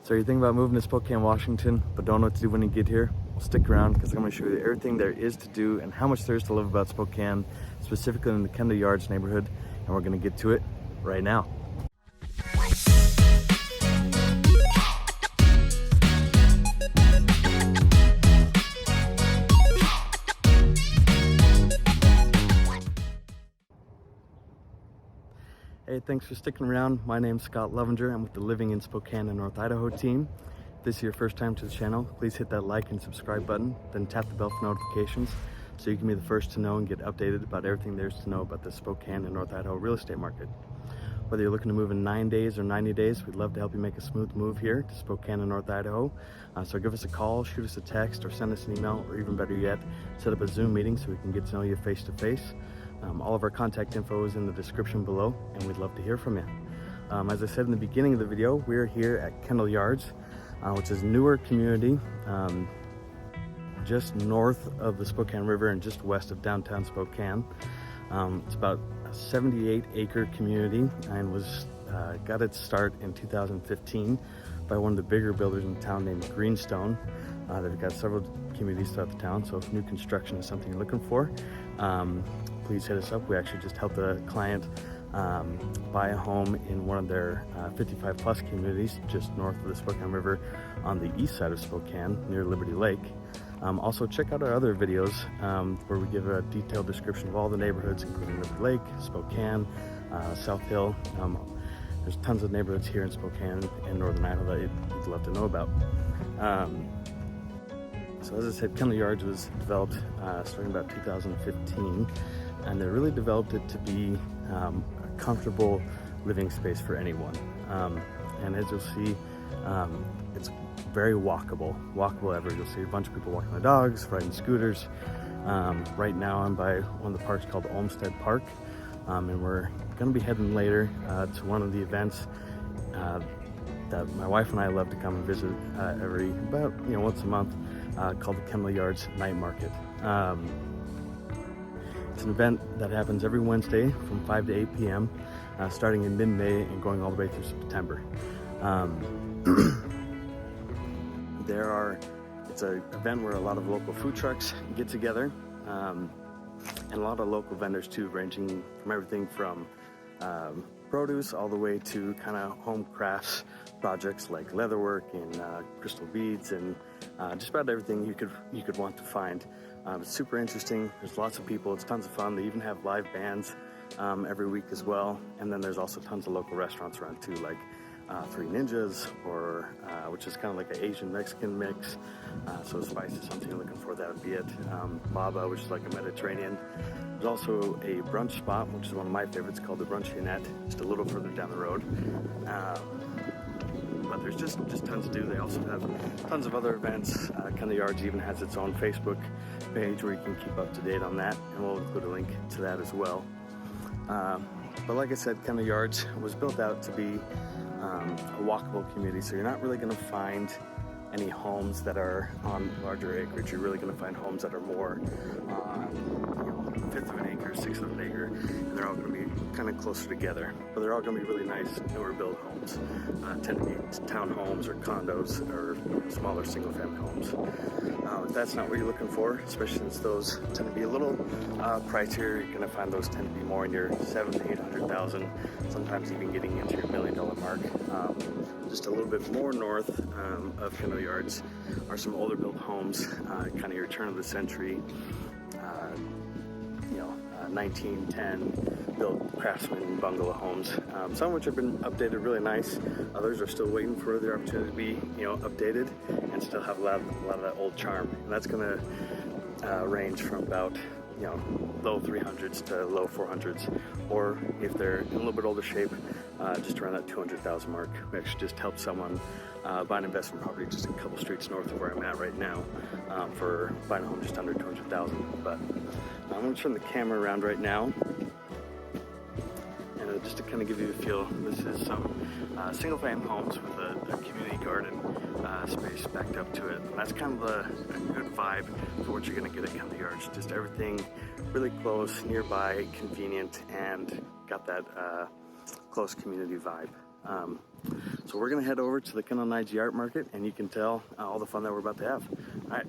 So you're thinking about moving to Spokane, Washington, but don't know what to do when you get here? Well, stick around because I'm going to show you everything there is to do and how much there is to love about Spokane, specifically in the Kendall Yards neighborhood, and we're going to get to it right now. Hey, thanks for sticking around. My name's Scott Lovinger. I'm with the Living in Spokane and North Idaho team. If this is your first time to the channel, please hit that like and subscribe button, then tap the bell for notifications so you can be the first to know and get updated about everything there is to know about the Spokane and North Idaho real estate market. Whether you're looking to move in 9 days or 90 days, we'd love to help you make a smooth move here to Spokane and North Idaho. So give us a call, shoot us a text, or send us an email, or even better yet, set up a Zoom meeting so we can get to know you face to face. All of our contact info is in the description below, and we'd love to hear from you. As I said in the beginning of the video, we're here at Kendall Yards, which is a newer community just north of the Spokane River and just west of downtown Spokane. It's about a 78-acre community and was got its start in 2015 by one of the bigger builders in town named Greenstone. They've got several communities throughout the town, so if new construction is something you're looking for, please hit us up. We actually just helped a client buy a home in one of their 55 plus communities just north of the Spokane River on the east side of Spokane near Liberty Lake. Also check out our other videos where we give a detailed description of all the neighborhoods, including Liberty Lake, Spokane, South Hill. There's tons of neighborhoods here in Spokane and Northern Idaho that you'd love to know about. So as I said, Kendall Yards was developed starting about 2015, and they really developed it to be a comfortable living space for anyone. And as you'll see, it's very walkable ever. You'll see a bunch of people walking their dogs, riding scooters. Right now I'm by one of the parks called Olmsted Park, and we're going to be heading later to one of the events that my wife and I love to come and visit once a month, called the Kendall Yards Night Market. It's an event that happens every Wednesday from 5 to 8 p.m. Starting in mid-May and going all the way through September. It's an event where a lot of local food trucks get together, and a lot of local vendors too, ranging from everything from produce all the way to kind of home crafts projects like leatherwork and crystal beads and just about everything you could want to find. It's super interesting. There's lots of people. It's tons of fun. They even have live bands every week as well. And then there's also tons of local restaurants around too, like Three Ninjas, or which is kind of like an Asian Mexican mix. So spice is something you're looking for, that would be it. Baba, which is like a Mediterranean. There's also a brunch spot, which is one of my favorites, called the Brunchionette, just a little further down the road. But there's just tons to do. They also have tons of other events. Kendall Yards even has its own Facebook page where you can keep up to date on that, and we'll include a link to that as well. But like I said, Kendall Yards was built out to be a walkable community, so you're not really going to find any homes that are on larger acreage. You're really going to find homes that are more a fifth of an acre, sixth of an acre, and they're all going to be kind of closer together. But they're all going to be really nice, newer built homes. Tend to be townhomes or condos or smaller single family homes. If that's not what you're looking for, especially since those tend to be a little pricier, you're going to find those tend to be more in your $700,000 to $800,000, sometimes even getting into your $1 million mark. Just a little bit more north of Kendall Yards are some older built homes, kind of your turn of the century, 1910 built craftsman bungalow homes, some of which have been updated really nice. Others are still waiting for their opportunity to be updated and still have a lot of that old charm. And that's going to range from about low 300s to low 400s, or if they're in a little bit older shape, just around that 200,000 mark. We actually just helped someone buy an investment property just a couple streets north of where I'm at right now, for buying a home just under 200,000. But I'm going to turn the camera around right now, and just to kind of give you a feel, this is some single family homes with a community garden space backed up to it. And that's kind of a good vibe for what you're going to get at Kendall Yards. Just everything really close, nearby, convenient, and got that close community vibe. So we're gonna head over to the Kootenai Art Market, and you can tell all the fun that we're about to have. All right.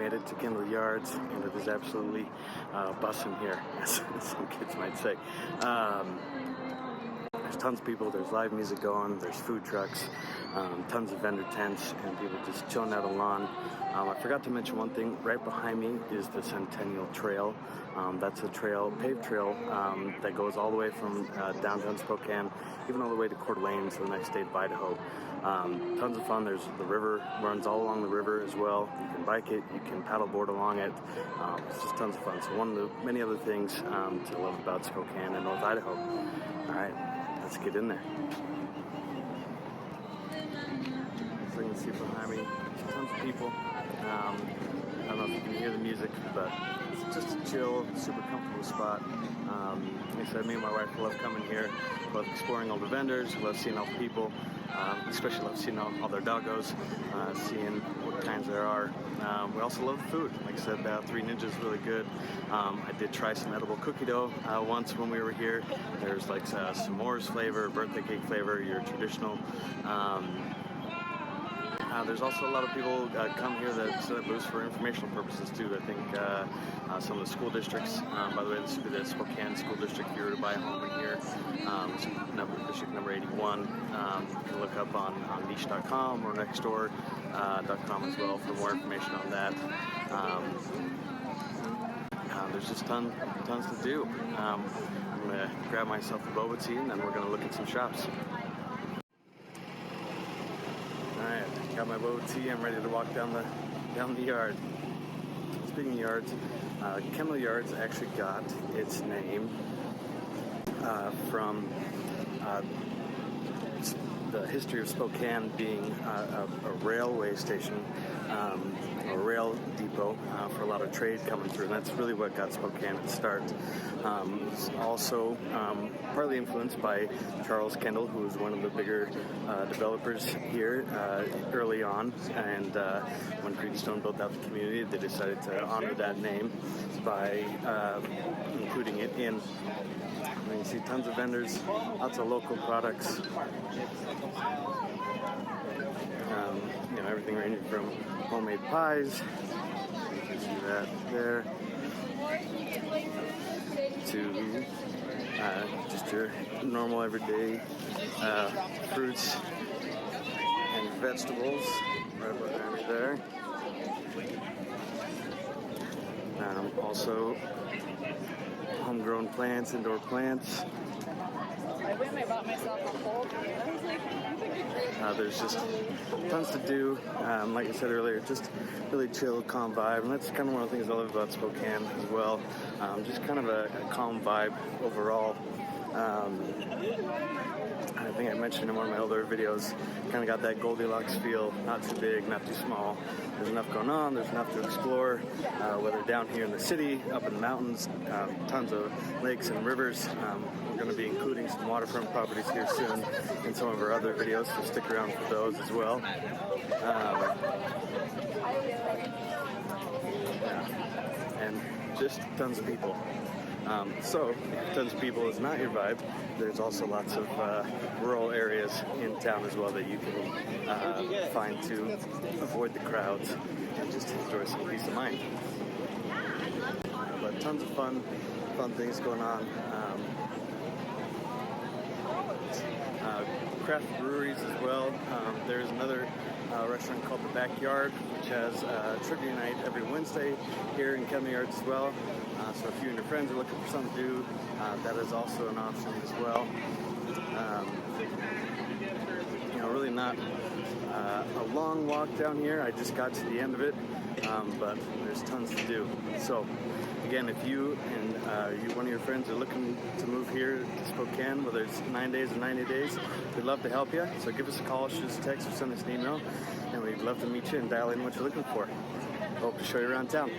made it to Kendall Yards, and it is absolutely bussin' here, as some kids might say. There's tons of people, there's live music going, there's food trucks, tons of vendor tents, and people just chilling out on the lawn. I forgot to mention one thing. Right behind me is the Centennial Trail. That's a trail, paved trail, that goes all the way from downtown Spokane, even all the way to Coeur d'Alene, to the next state of Idaho. Tons of fun. There's the river, runs all along the river as well. You can bike it, you can paddleboard along it. It's just tons of fun. So one of the many other things to love about Spokane and North Idaho. All right, let's get in there. So you can see behind me, tons of people. I don't know if you can hear the music, but it's just a chill, super comfortable spot. Like I said, me and my wife love coming here, love exploring all the vendors, love seeing all the people, especially love seeing all their doggos, seeing what kinds there are. We also love the food. Like I said, Three Ninjas is really good. I did try some edible cookie dough once when we were here. There's like s'mores flavor, birthday cake flavor, your traditional. There's also a lot of people come here that set up booths for informational purposes too. I think some of the school districts, by the way, this would be the Spokane School District if you were to buy a home in here. District number 81. You can look up on niche.com or nextdoor.com as well for more information on that. There's just tons to do. I'm going to grab myself a boba tea and then we're going to look at some shops. Alright, got my boba tea. I'm ready to walk down the yard. Speaking of yards, Kendall Yards actually got its name from the history of Spokane being a railway station, a rail depot for a lot of trade coming through, and that's really what got Spokane its start. It's also partly influenced by Charles Kendall, who was one of the bigger developers here early on, and when Greenstone built out the community, they decided to honor that name by including it in. And you see tons of vendors, lots of local products. Everything ranging from homemade pies, you can see that there, to just your normal everyday fruits and vegetables right behind me there. Also homegrown plants, indoor plants. I went and I bought myself a whole tree. I was like, there's just tons to do. Like I said earlier, just really chill, calm vibe. And that's kind of one of the things I love about Spokane as well. Just kind of a calm vibe overall. I think I mentioned in one of my older videos, kind of got that Goldilocks feel, not too big, not too small. There's enough going on, there's enough to explore, whether down here in the city, up in the mountains, tons of lakes and rivers. We're going to be including some waterfront properties here soon in some of our other videos, so stick around for those as well. And just tons of people. So, if tons of people is not your vibe, there's also lots of rural areas in town as well that you can find to avoid the crowds and just enjoy some peace of mind. But tons of fun things going on. Craft breweries as well. There's another restaurant called The Backyard, which has trivia night every Wednesday here in Kendall Yards as well. So if you and your friends are looking for something to do, that is also an option as well. Really not a long walk down here. I just got to the end of it, but there's tons to do. So again, if you and one of your friends are looking to move here to Spokane, whether it's 9 days or 90 days, we'd love to help you. So give us a call, shoot us a text, or send us an email, and we'd love to meet you and dial in what you're looking for. Hope to show you around town.